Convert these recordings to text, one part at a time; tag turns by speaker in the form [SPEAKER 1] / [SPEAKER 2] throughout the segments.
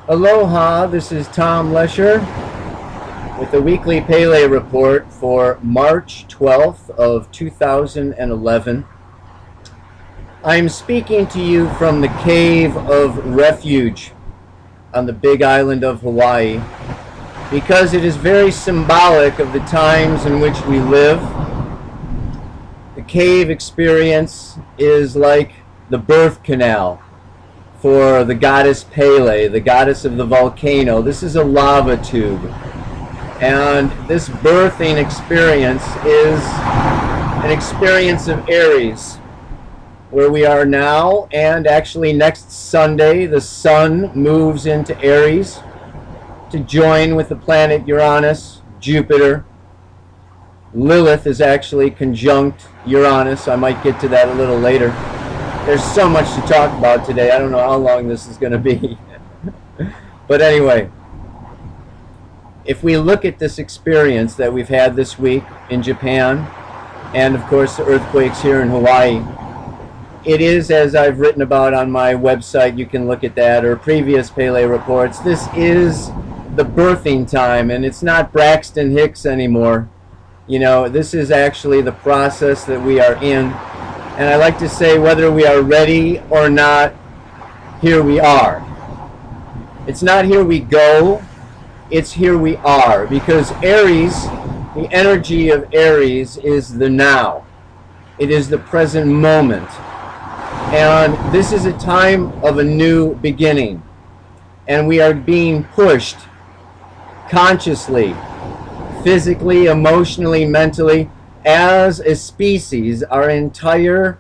[SPEAKER 1] Aloha, this is Tom Lesher with the weekly Pele report for March 12th of 2011. I'm speaking to you from the Cave of Refuge on the big island of Hawaii because it is very symbolic of the times in which we live. The cave experience is like the birth canal for the goddess Pele, the goddess of the volcano. This is a lava tube. And this birthing experience is an experience of Aries, where we are now, and actually next Sunday, the sun moves into Aries to join with the planet Uranus, Jupiter. Lilith is actually conjunct Uranus. I might get to that a little later. There's so much to talk about today. I don't know how long this is going to be. But anyway, if we look at this experience that we've had this week in Japan, and of course the earthquakes here in Hawaii, it is, as I've written about on my website, you can look at that, or previous Pele reports, this is the birthing time, and it's not Braxton Hicks anymore. You know, this is actually the process that we are in. And I like to say, whether we are ready or not, here we are. It's not here we go, it's here we are. Because Aries, the energy of Aries is the now. It is the present moment. And this is a time of a new beginning. And we are being pushed consciously, physically, emotionally, mentally. As a species, our entire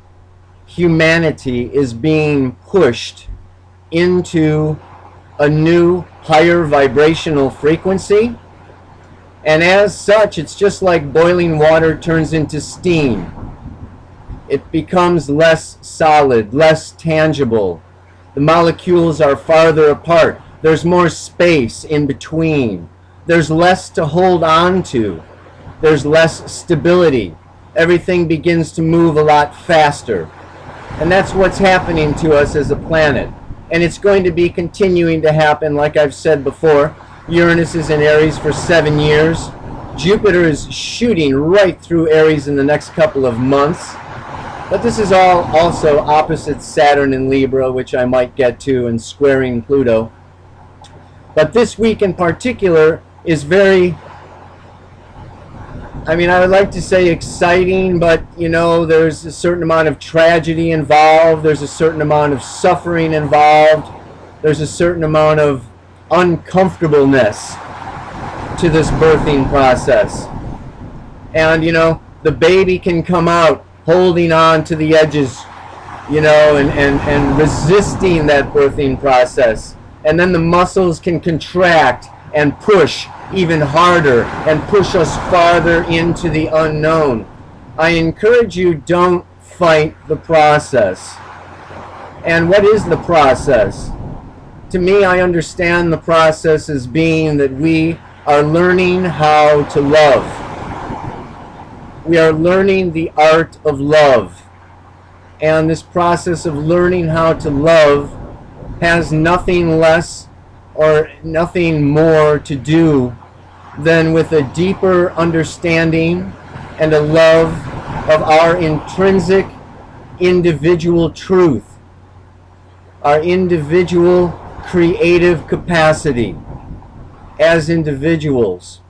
[SPEAKER 1] humanity is being pushed into a new higher vibrational frequency, and as such, it's just like boiling water turns into steam. It becomes less solid, less tangible. The molecules are farther apart. There's more space in between. There's less to hold on to. There's less stability. Everything begins to move a lot faster. And that's what's happening to us as a planet. And it's going to be continuing to happen, like I've said before. Uranus is in Aries for 7 years. Jupiter is shooting right through Aries in the next couple of months. But this is all also opposite Saturn in Libra, which I might get to, and squaring Pluto. But this week in particular is very, I mean, I would like to say exciting, but, you know, there's a certain amount of tragedy involved. There's a certain amount of suffering involved. There's a certain amount of uncomfortableness to this birthing process. And, you know, the baby can come out holding on to the edges, you know, and resisting that birthing process. And then the muscles can contract and push even harder and push us farther into the unknown. I encourage you, don't fight the process. And what is the process? To me, I understand the process as being that we are learning how to love. We are learning the art of love. And this process of learning how to love has nothing less or nothing more to do than with a deeper understanding and a love of our intrinsic individual truth, our individual creative capacity as individuals.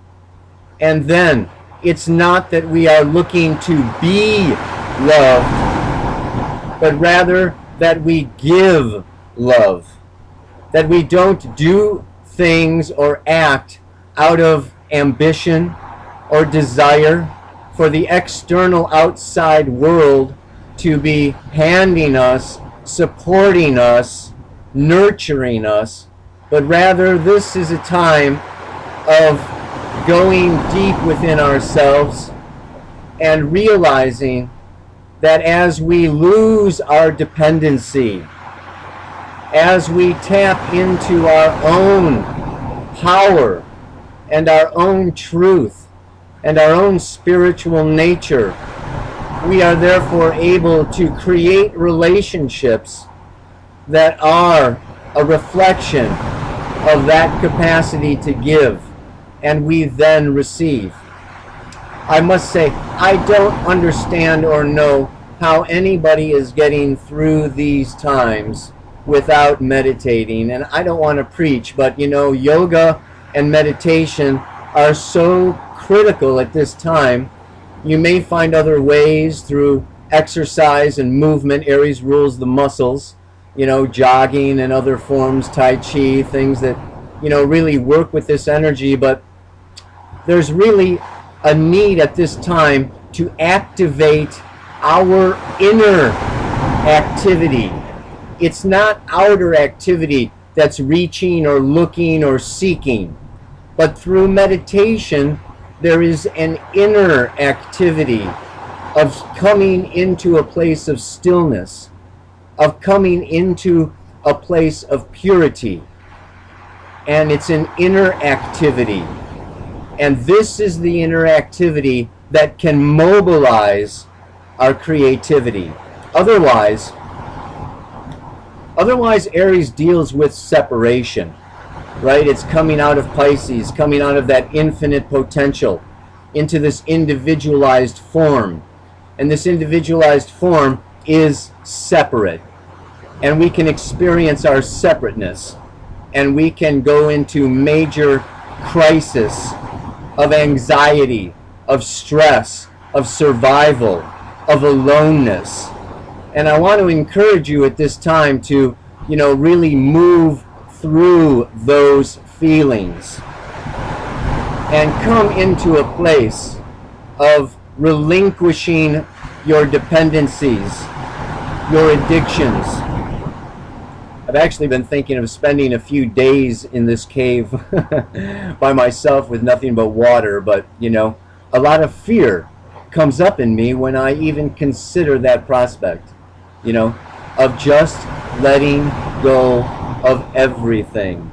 [SPEAKER 1] And then it's not that we are looking to be loved, but rather that we give love. That we don't do things or act out of ambition or desire for the external outside world to be handing us, supporting us, nurturing us, but rather this is a time of going deep within ourselves and realizing that as we lose our dependency, as we tap into our own power and our own truth and our own spiritual nature, we are therefore able to create relationships that are a reflection of that capacity to give, and we then receive. I must say, I don't understand or know how anybody is getting through these times without meditating. And I don't want to preach, but you know, yoga and meditation are so critical at this time. You may find other ways through exercise and movement. Aries rules the muscles, you know, jogging and other forms, Tai Chi, things that, you know, really work with this energy. But there's really a need at this time to activate our inner activity. It's not outer activity that's reaching or looking or seeking, but through meditation there is an inner activity of coming into a place of stillness, of coming into a place of purity, and it's an inner activity. And this is the inner activity that can mobilize our creativity. Otherwise, Aries deals with separation, right? It's coming out of Pisces, coming out of that infinite potential into this individualized form. And this individualized form is separate. And we can experience our separateness. And we can go into major crisis of anxiety, of stress, of survival, of aloneness. And I want to encourage you at this time to, you know, really move through those feelings and come into a place of relinquishing your dependencies, your addictions. I've actually been thinking of spending a few days in this cave by myself with nothing but water, but, you know, a lot of fear comes up in me when I even consider that prospect, you know, of just letting go of everything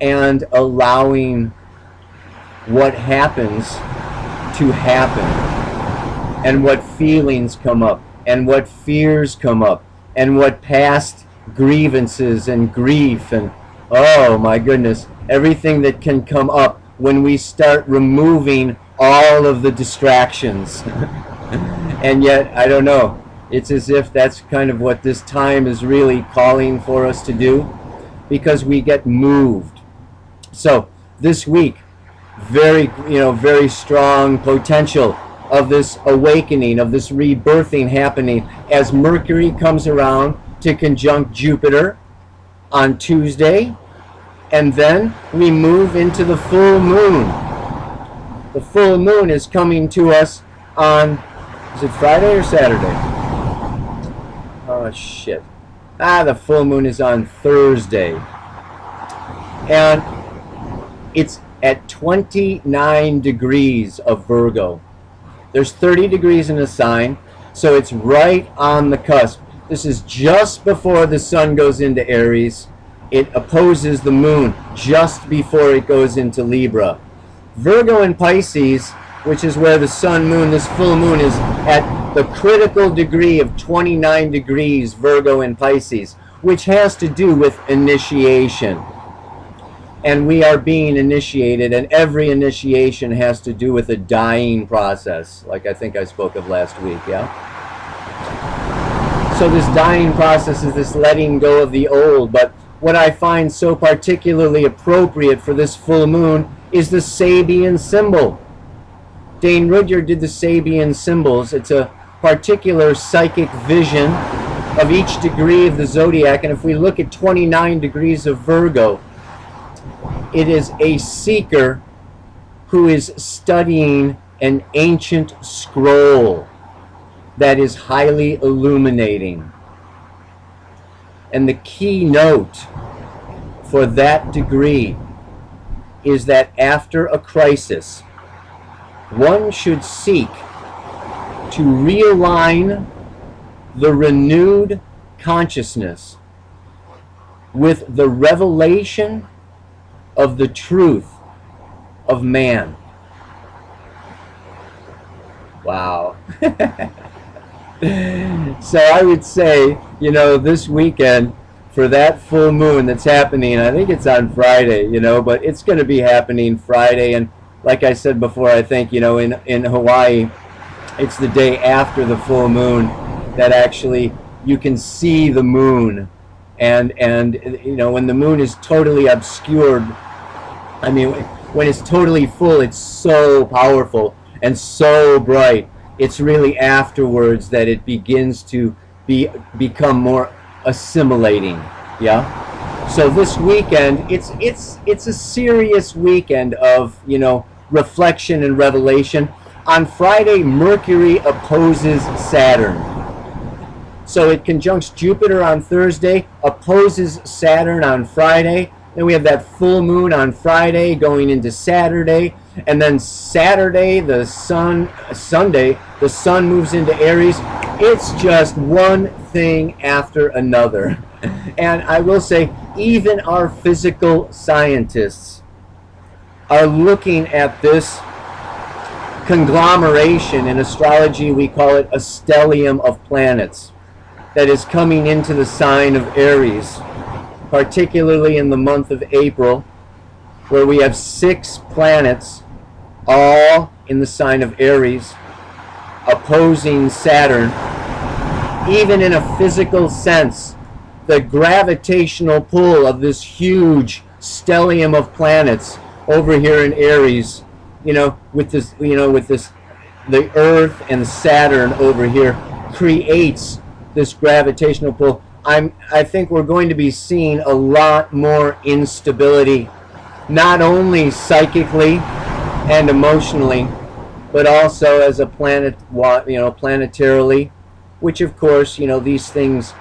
[SPEAKER 1] and allowing what happens to happen, and what feelings come up, and what fears come up, and what past grievances and grief and, oh my goodness, everything that can come up when we start removing all of the distractions. And yet, I don't know, it's as if that's kind of what this time is really calling for us to do, because we get moved. So this week, very strong potential of this awakening, of this rebirthing happening as Mercury comes around to conjunct Jupiter on Tuesday, and then we move into the full moon. The full moon is coming to us on, is it Friday or Saturday? Oh shit. The full moon is on Thursday. And it's at 29 degrees of Virgo. There's 30 degrees in the sign, so it's right on the cusp. This is just before the sun goes into Aries. It opposes the moon just before it goes into Libra. Virgo and Pisces, which is where the sun, moon, this full moon is at the critical degree of 29 degrees, Virgo and Pisces, which has to do with initiation. And we are being initiated, and every initiation has to do with a dying process, like I think I spoke of last week, yeah? So this dying process is this letting go of the old, but what I find so particularly appropriate for this full moon is the Sabian symbol. Dane Rudhyar did the Sabian symbols. It's a particular psychic vision of each degree of the zodiac, and if we look at 29 degrees of Virgo, it is a seeker who is studying an ancient scroll that is highly illuminating. And the key note for that degree is that after a crisis, one should seek to realign the renewed consciousness with the revelation of the truth of man. Wow. So I would say, you know, this weekend, for that full moon that's happening. I think it's on Friday, you know, but it's going to be happening Friday. And like I said before, I think, you know, in Hawaii, it's the day after the full moon that actually you can see the moon. And you know, when the moon is totally obscured, I mean, when it's totally full, it's so powerful and so bright. It's really afterwards that it begins to become more assimilating. Yeah. So this weekend, it's a serious weekend of, you know, reflection and revelation. On Friday, Mercury opposes Saturn. So it conjuncts Jupiter on Thursday, opposes Saturn on Friday. Then we have that full moon on Friday going into Saturday. And then Saturday, Sunday, the sun moves into Aries. It's just one thing after another. And I will say, even our physical scientists are looking at this conglomeration. In astrology, we call it a stellium of planets that is coming into the sign of Aries, particularly in the month of April, where we have 6 planets all in the sign of Aries opposing Saturn. Even in a physical sense, the gravitational pull of this huge stellium of planets over here in Aries, you know, with this, the Earth and Saturn over here creates this gravitational pull. I think we're going to be seeing a lot more instability, not only psychically and emotionally, but also as a planet, you know, planetarily, which of course, you know, these things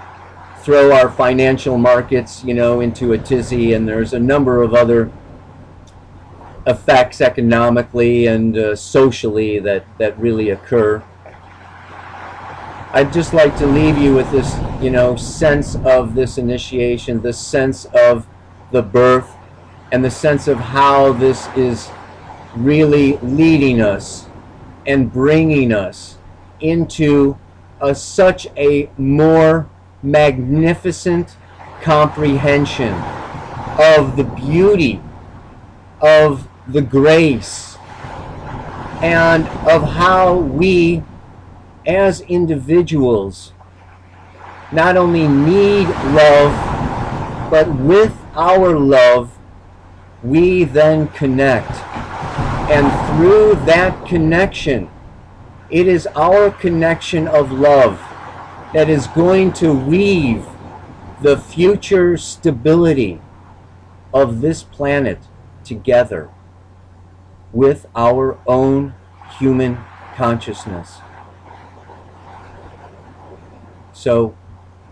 [SPEAKER 1] throw our financial markets, you know, into a tizzy, and there's a number of other effects economically and socially that really occur. I'd just like to leave you with this, you know, sense of this initiation, the sense of the birth, and the sense of how this is really leading us and bringing us into such a more magnificent comprehension of the beauty, of the grace, and of how we as individuals not only need love, but with our love we then connect. And through that connection, it is our connection of love that is going to weave the future stability of this planet together with our own human consciousness. So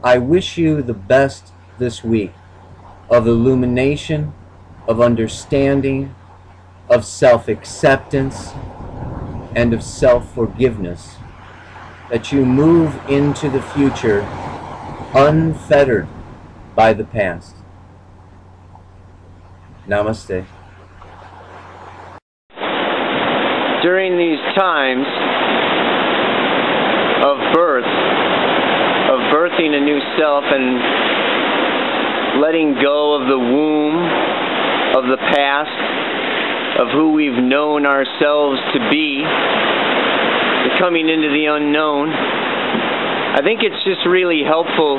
[SPEAKER 1] I wish you the best this week of illumination, of understanding, of self-acceptance, and of self-forgiveness, that you move into the future unfettered by the past. Namaste.
[SPEAKER 2] During these times of birth, of birthing a new self and letting go of the womb of the past, of who we've known ourselves to be, coming into the unknown, I think it's just really helpful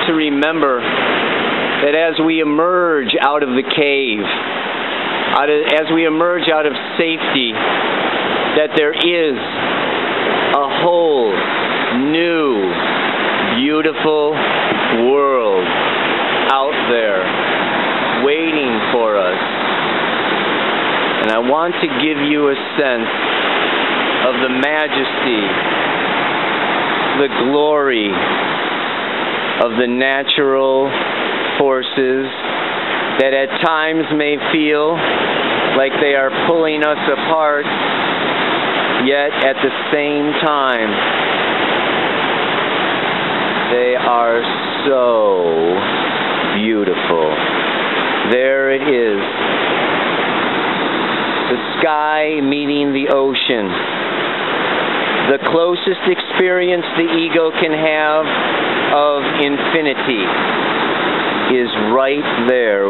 [SPEAKER 2] to remember that as we emerge out of the cave, as we emerge out of safety, that there is a whole new, beautiful world out there waiting for us. And I want to give you a sense of the majesty, the glory of the natural forces that at times may feel like they are pulling us apart, yet at the same time they are so beautiful. There it is, the sky meeting the ocean, the closest experience the ego can have of infinity. is right there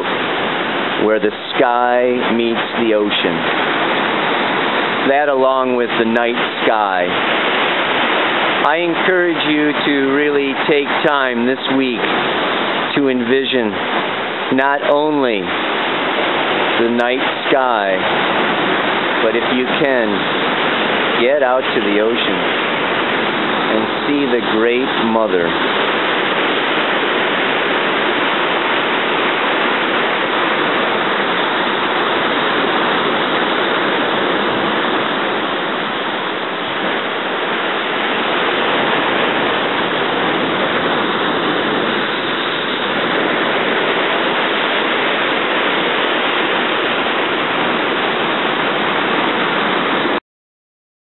[SPEAKER 2] where the sky meets the ocean. That, along with the night sky. I encourage you to really take time this week to envision not only the night sky, but if you can, get out to the ocean and see the Great Mother